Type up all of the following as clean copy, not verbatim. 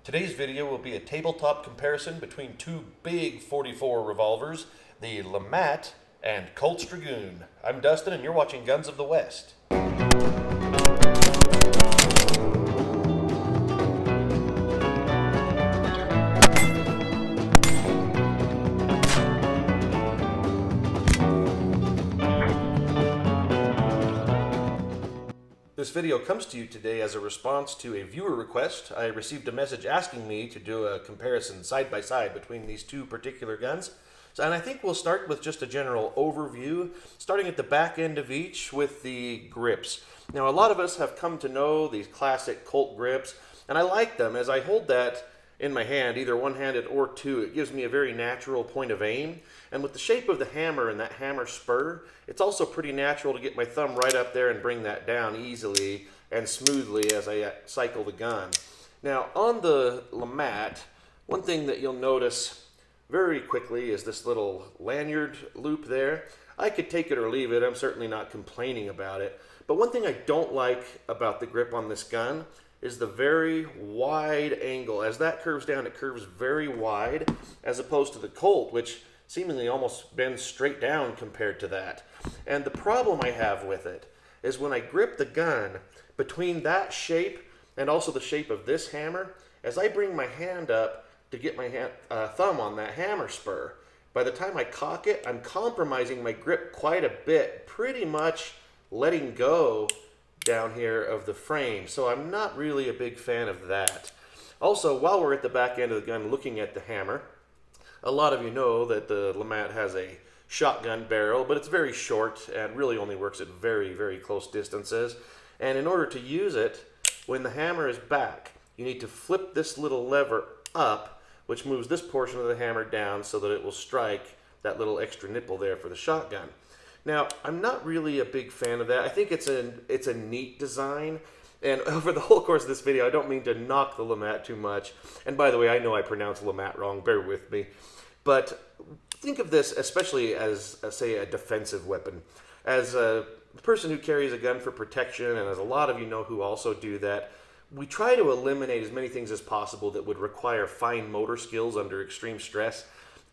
Today's video will be a tabletop comparison between two big 44 revolvers, the LeMat and Colt Dragoon. I'm Dustin and you're watching Guns of the West. This video comes to you today as a response to a viewer request. I received a message asking me to do a comparison side by side between these two particular guns. And I think we'll start with just a general overview, starting at the back end of each with the grips. Now, a lot of us have come to know these classic Colt grips, and I like them. As I hold that in my hand, either one-handed or two, it gives me a very natural point of aim. And with the shape of the hammer and that hammer spur, it's also pretty natural to get my thumb right up there and bring that down easily and smoothly as I cycle the gun. Now, on the LeMat, one thing that you'll notice very quickly is this little lanyard loop there. I could take it or leave it. I'm certainly not complaining about it. But one thing I don't like about the grip on this gun is the very wide angle. As that curves down, it curves very wide, as opposed to the Colt, which seemingly almost bends straight down compared to that. And the problem I have with it is when I grip the gun, between that shape and also the shape of this hammer, as I bring my hand up to get my thumb on that hammer spur, by the time I cock it, I'm compromising my grip quite a bit, pretty much letting go down here of the frame. So I'm not really a big fan of that. Also, while we're at the back end of the gun looking at the hammer, a lot of you know that the LeMat has a shotgun barrel, but it's very short and really only works at very, very close distances. And in order to use it, when the hammer is back, you need to flip this little lever up, which moves this portion of the hammer down so that it will strike that little extra nipple there for the shotgun. Now, I'm not really a big fan of that. I think it's a neat design. And over the whole course of this video, I don't mean to knock the LeMat too much. And by the way, I know I pronounced LeMat wrong, bear with me. But think of this especially as, say, a defensive weapon. As a person who carries a gun for protection, and as a lot of you know who also do that, we try to eliminate as many things as possible that would require fine motor skills under extreme stress.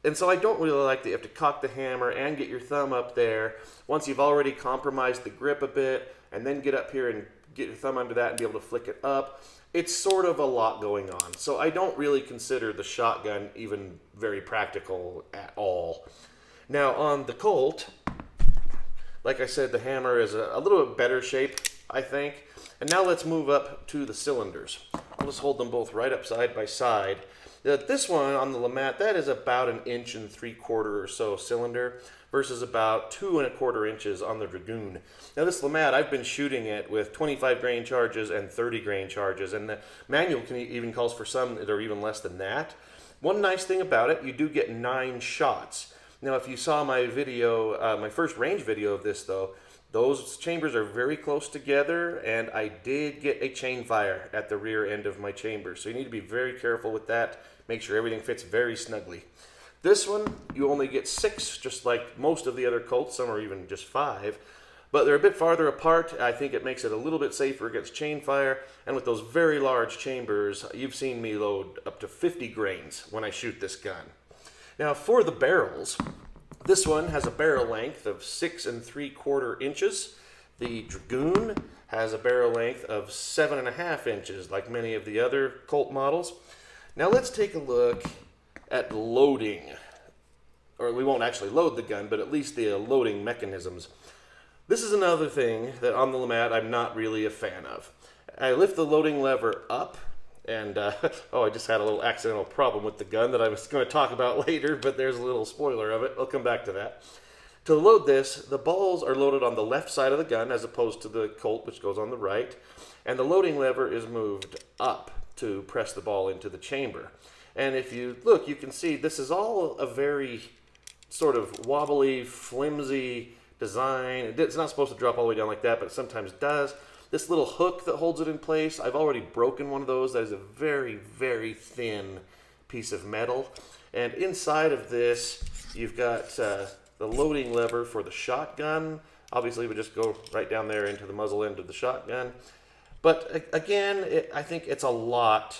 And so I don't really like that you have to cock the hammer and get your thumb up there once you've already compromised the grip a bit, and then get up here and get your thumb under that and be able to flick it up. It's sort of a lot going on. So I don't really consider the shotgun even very practical at all. Now on the Colt, like I said, the hammer is a little bit better shape, I think. And now let's move up to the cylinders. I'll just hold them both right up side by side. This one on the LeMat, that is about 1 3/4 or so cylinder versus about 2 1/4 inches on the Dragoon. Now this LeMat, I've been shooting it with 25 grain charges and 30 grain charges, and the manual even calls for some that are even less than that. One nice thing about it, you do get 9 shots. Now if you saw my video, my first range video of this though, those chambers are very close together, and I did get a chain fire at the rear end of my chamber. So you need to be very careful with that. Make sure everything fits very snugly. This one, you only get 6, just like most of the other Colts. Some are even just 5. But they're a bit farther apart. I think it makes it a little bit safer against chain fire. And with those very large chambers, you've seen me load up to 50 grains when I shoot this gun. Now for the barrels, this one has a barrel length of 6 3/4 inches. The Dragoon has a barrel length of 7 1/2 inches, like many of the other Colt models. Now let's take a look at loading. Or we won't actually load the gun, but at least the loading mechanisms. This is another thing that on the LeMat I'm not really a fan of. I lift the loading lever up, and I just had a little accidental problem with the gun that I was going to talk about later, but there's a little spoiler of it. I'll come back to that. To load this, the balls are loaded on the left side of the gun as opposed to the Colt, which goes on the right, and the loading lever is moved up to press the ball into the chamber. And if you look, you can see this is all a very sort of wobbly, flimsy design. It's not supposed to drop all the way down like that, but it sometimes does. This little hook that holds it in place, I've already broken one of those. That is a very, very thin piece of metal. And inside of this, you've got the loading lever for the shotgun. Obviously, we just go right down there into the muzzle end of the shotgun. But again, I think it's a lot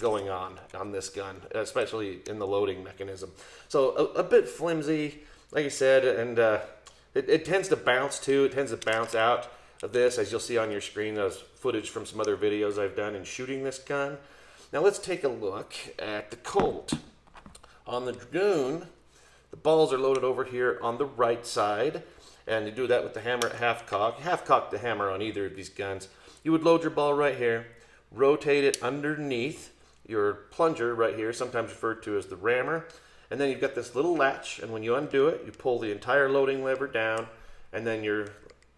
going on this gun, especially in the loading mechanism. So a bit flimsy, like I said, and it tends to bounce too. It tends to bounce out of this, as you'll see on your screen. There's footage from some other videos I've done in shooting this gun. Now let's take a look at the Colt. On the Dragoon, the balls are loaded over here on the right side, and you do that with the hammer at half cock. Half cock the hammer on either of these guns. You would load your ball right here, rotate it underneath your plunger right here, sometimes referred to as the rammer, and then you've got this little latch, and when you undo it, you pull the entire loading lever down, and then your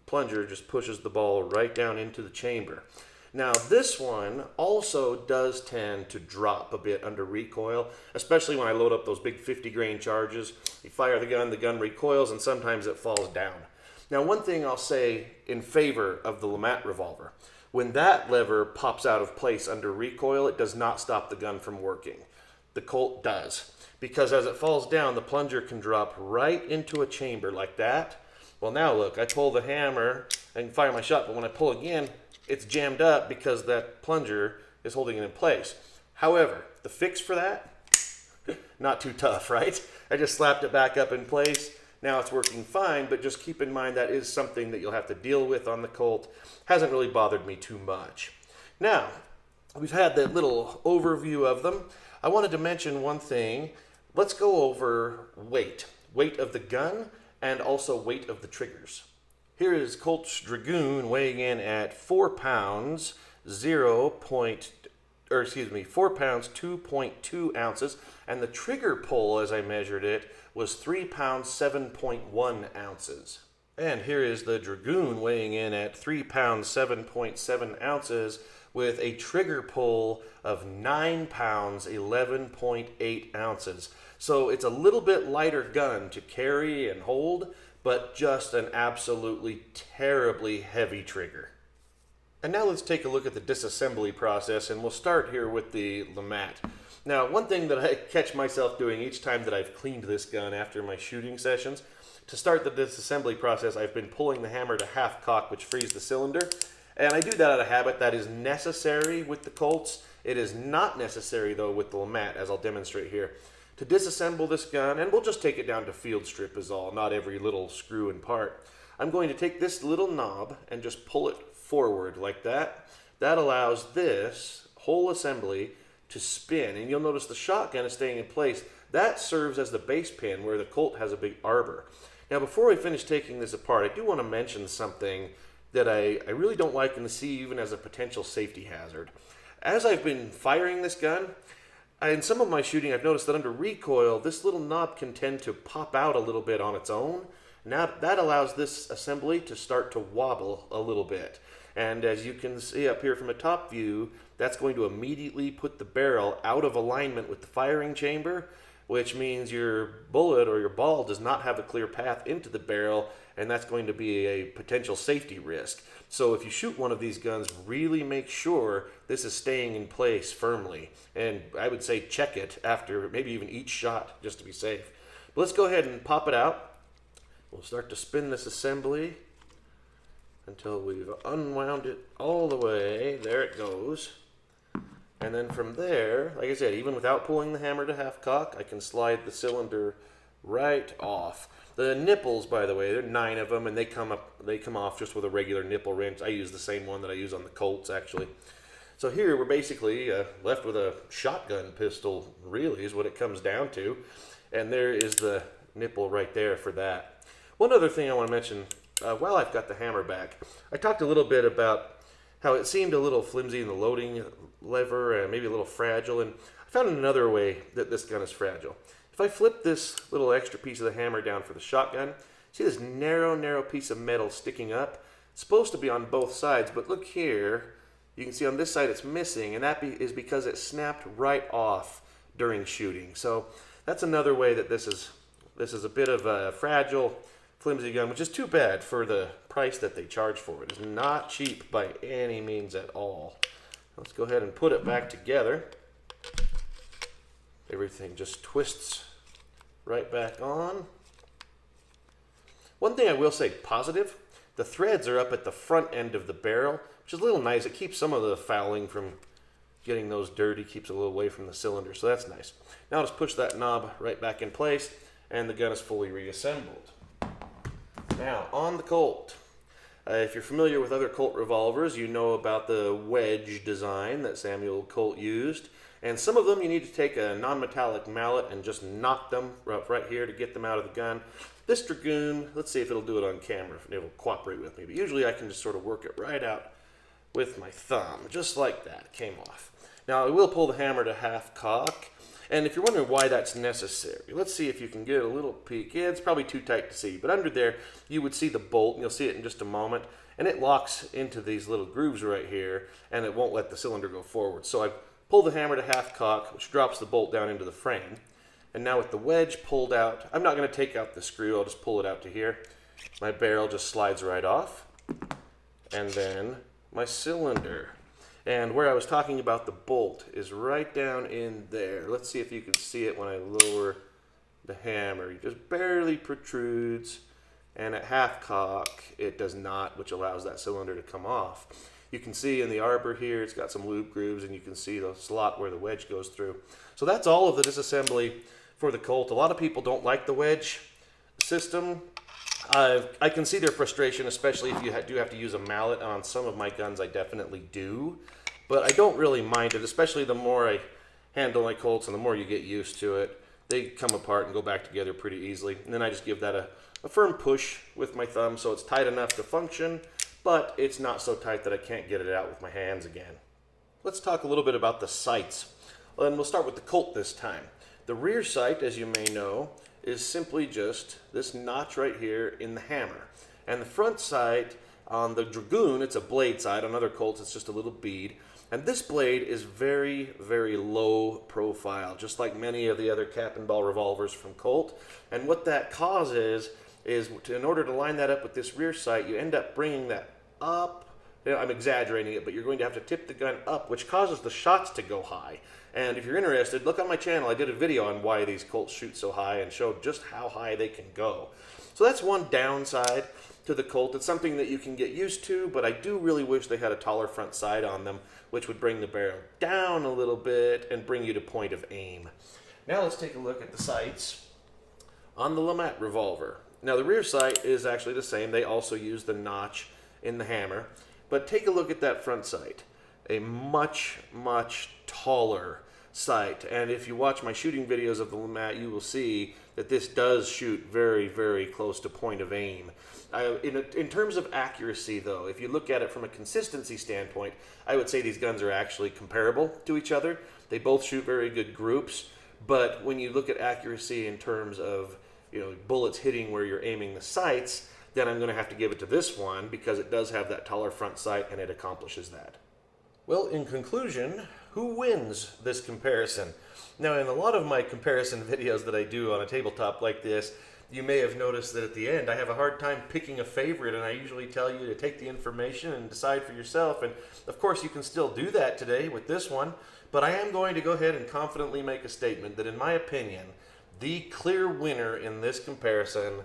plunger just pushes the ball right down into the chamber. Now this one also does tend to drop a bit under recoil, especially when I load up those big 50 grain charges. You fire the gun recoils, and sometimes it falls down. Now one thing I'll say in favor of the LeMat revolver: when that lever pops out of place under recoil, it does not stop the gun from working. The Colt does, because as it falls down, the plunger can drop right into a chamber like that. Well, now look, I pull the hammer and fire my shot, but when I pull again, it's jammed up because that plunger is holding it in place. However, the fix for that, not too tough, right? I just slapped it back up in place. Now it's working fine, but just keep in mind that is something that you'll have to deal with on the Colt. Hasn't really bothered me too much. Now, we've had that little overview of them. I wanted to mention one thing. Let's go over weight. Weight of the gun and also weight of the triggers. Here is Colt's Dragoon weighing in at 4 pounds, 4 pounds, 2.2 ounces, and the trigger pull, as I measured it, was 3 pounds, 7.1 ounces. And here is the Dragoon weighing in at 3 pounds, 7.7 ounces, with a trigger pull of 9 pounds, 11.8 ounces. So it's a little bit lighter gun to carry and hold, but just an absolutely terribly heavy trigger. And now let's take a look at the disassembly process, and we'll start here with the LeMat. Now, one thing that I catch myself doing each time that I've cleaned this gun after my shooting sessions, to start the disassembly process, I've been pulling the hammer to half cock, which frees the cylinder. And I do that out of habit. That is necessary with the Colts. It is not necessary, though, with the LeMat, as I'll demonstrate here. To disassemble this gun, and we'll just take it down to field strip is all, not every little screw and part. I'm going to take this little knob and just pull it forward like that. That allows this whole assembly to spin, and you'll notice the shotgun is staying in place. That serves as the base pin where the Colt has a big arbor. Now before we finish taking this apart, I do want to mention something that I really don't like and see even as a potential safety hazard. As I've been firing this gun, in some of my shooting, I've noticed that under recoil, this little knob can tend to pop out a little bit on its own. Now that allows this assembly to start to wobble a little bit. And as you can see up here from a top view, that's going to immediately put the barrel out of alignment with the firing chamber, which means your bullet or your ball does not have a clear path into the barrel, and that's going to be a potential safety risk. So if you shoot one of these guns, really make sure this is staying in place firmly. And I would say check it after maybe even each shot, just to be safe. But let's go ahead and pop it out. We'll start to spin this assembly until we've unwound it all the way. There it goes. And then from there, like I said, even without pulling the hammer to half cock, I can slide the cylinder right off. The nipples, by the way, there are 9 of them, and they come off just with a regular nipple wrench. I use the same one that I use on the Colts, actually. So here we're basically left with a shotgun pistol, really, is what it comes down to. And there is the nipple right there for that. One other thing I want to mention, while I've got the hammer back, I talked a little bit about how it seemed a little flimsy in the loading lever and maybe a little fragile, and I found another way that this gun is fragile. If I flip this little extra piece of the hammer down for the shotgun, see this narrow piece of metal sticking up? It's supposed to be on both sides, but look here, you can see on this side it's missing, and that is because it snapped right off during shooting. So that's another way that this is a bit of a fragile, flimsy gun, which is too bad for the price that they charge for it. It's not cheap by any means at all. Let's go ahead and put it back together. Everything just twists right back on. One thing I will say positive, the threads are up at the front end of the barrel, which is a little nice. It keeps some of the fouling from getting those dirty keeps it a little away from the cylinder, so that's nice. Now just push that knob right back in place, and the gun is fully reassembled. Now, on the Colt. If you're familiar with other Colt revolvers, you know about the wedge design that Samuel Colt used. And some of them you need to take a non-metallic mallet and just knock them right here to get them out of the gun. This Dragoon, let's see if it'll do it on camera, if it'll cooperate with me. But usually I can just sort of work it right out with my thumb, just like that. It came off. Now I will pull the hammer to half cock. And if you're wondering why that's necessary, let's see if you can get a little peek. Yeah, it's probably too tight to see, but under there you would see the bolt, and you'll see it in just a moment. And it locks into these little grooves right here, and it won't let the cylinder go forward. So I pull the hammer to half cock, which drops the bolt down into the frame. And now with the wedge pulled out, I'm not going to take out the screw, I'll just pull it out to here. My barrel just slides right off. And then my cylinder. And where I was talking about the bolt is right down in there. Let's see if you can see it when I lower the hammer. It just barely protrudes. And at half cock, it does not, which allows that cylinder to come off. You can see in the arbor here, it's got some loop grooves, and you can see the slot where the wedge goes through. So that's all of the disassembly for the Colt. A lot of people don't like the wedge system. I can see their frustration, especially if you do have to use a mallet. On some of my guns, I definitely do. But I don't really mind it, especially the more I handle my Colts and the more you get used to it. They come apart and go back together pretty easily. And then I just give that a firm push with my thumb so it's tight enough to function, but it's not so tight that I can't get it out with my hands again. Let's talk a little bit about the sights. And we'll start with the Colt this time. The rear sight, as you may know, is simply just this notch right here in the hammer. And the front sight on the Dragoon, it's a blade sight. On other Colts, it's just a little bead. And this blade is very, very low profile, just like many of the other cap and ball revolvers from Colt. And what that causes is, in order to line that up with this rear sight, you end up bringing that up. I'm exaggerating it, but you're going to have to tip the gun up, which causes the shots to go high. And if you're interested, look on my channel. I did a video on why these Colts shoot so high and showed just how high they can go. So that's one downside to the Colt. It's something that you can get used to, but I do really wish they had a taller front sight on them, which would bring the barrel down a little bit and bring you to point of aim. Now let's take a look at the sights on the LeMat revolver. Now the rear sight is actually the same. They also use the notch in the hammer. But take a look at that front sight. A much, much taller sight. And if you watch my shooting videos of the LeMat, you will see that this does shoot very, very close to point of aim. In terms of accuracy, though, if you look at it from a consistency standpoint, I would say these guns are actually comparable to each other. They both shoot very good groups, but when you look at accuracy in terms of bullets hitting where you're aiming the sights, then I'm going to have to give it to this one because it does have that taller front sight and it accomplishes that. Well, in conclusion, who wins this comparison? Now, in a lot of my comparison videos that I do on a tabletop like this, you may have noticed that at the end I have a hard time picking a favorite, and I usually tell you to take the information and decide for yourself. And of course you can still do that today with this one, but I am going to go ahead and confidently make a statement that in my opinion, the clear winner in this comparison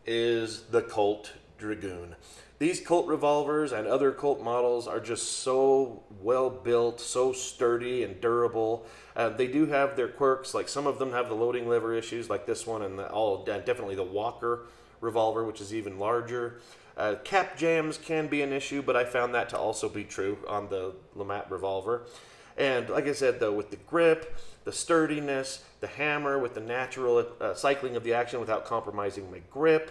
is the Colt Dragoon. These Colt revolvers and other Colt models are just so well built, so sturdy and durable. They do have their quirks, like some of them have the loading lever issues like this one, and definitely the Walker revolver, which is even larger. Cap jams can be an issue, but I found that to also be true on the LeMat revolver. And like I said, though, with the grip, the sturdiness, the hammer with the natural cycling of the action without compromising my grip,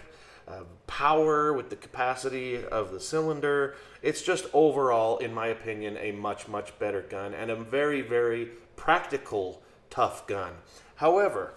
power with the capacity of the cylinder, it's just overall, in my opinion, a much, much better gun and a very, very practical, tough gun. However,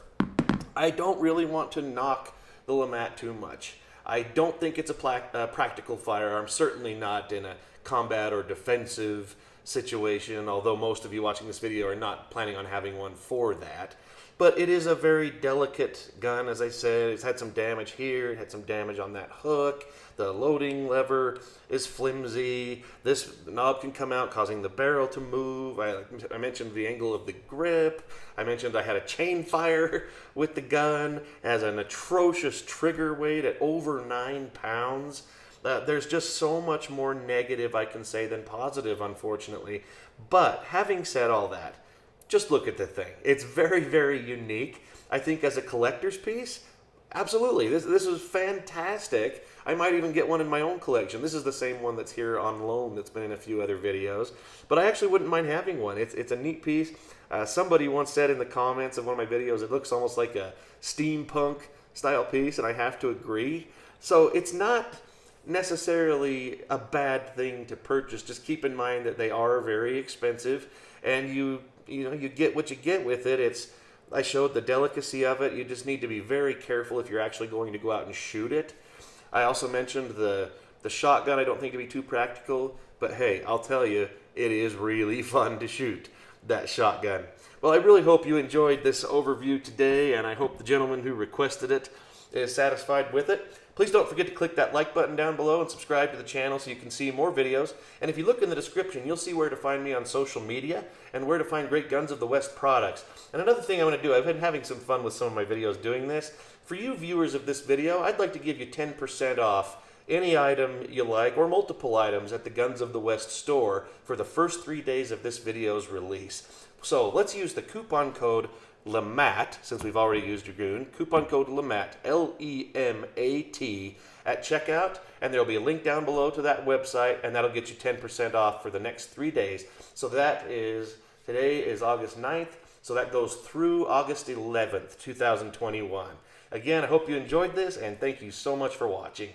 I don't really want to knock the LeMat too much. I don't think it's a practical firearm, certainly not in a combat or defensive situation, although most of you watching this video are not planning on having one for that. But it is a very delicate gun, as I said. It's had some damage here, it had some damage on that hook. The loading lever is flimsy. This knob can come out, causing the barrel to move. I mentioned the angle of the grip. I mentioned I had a chain fire with the gun. It has an atrocious trigger weight at over 9 pounds. There's just so much more negative I can say than positive, unfortunately. But having said all that, just look at the thing. It's very, very unique. I think as a collector's piece, absolutely. This is fantastic. I might even get one in my own collection. This is the same one that's here on loan that's been in a few other videos. But I actually wouldn't mind having one. It's a neat piece. Somebody once said in the comments of one of my videos, it looks almost like a steampunk style piece, and I have to agree. So it's not necessarily a bad thing to purchase. Just keep in mind that they are very expensive, and you get what you get with it. I showed the delicacy of it. You just need to be very careful if you're actually going to go out and shoot it. I also mentioned the shotgun. I don't think it'd be too practical, but hey, I'll tell you, it is really fun to shoot that shotgun. Well, I really hope you enjoyed this overview today, and I hope the gentleman who requested it is satisfied with it. Please don't forget to click that like button down below and subscribe to the channel so you can see more videos. And if you look in the description, you'll see where to find me on social media and where to find great Guns of the West products. And another thing I want to do, I've been having some fun with some of my videos doing this. For you viewers of this video, I'd like to give you 10% off any item you like, or multiple items at the Guns of the West store for the first 3 days of this video's release. So let's use the coupon code LeMat, since we've already used Dragoon. Coupon code LeMat, L-E-M-A-T, at checkout, and there'll be a link down below to that website, and that'll get you 10% off for the next 3 days. So today is August 9th, so that goes through August 11th, 2021. Again, I hope you enjoyed this, and thank you so much for watching.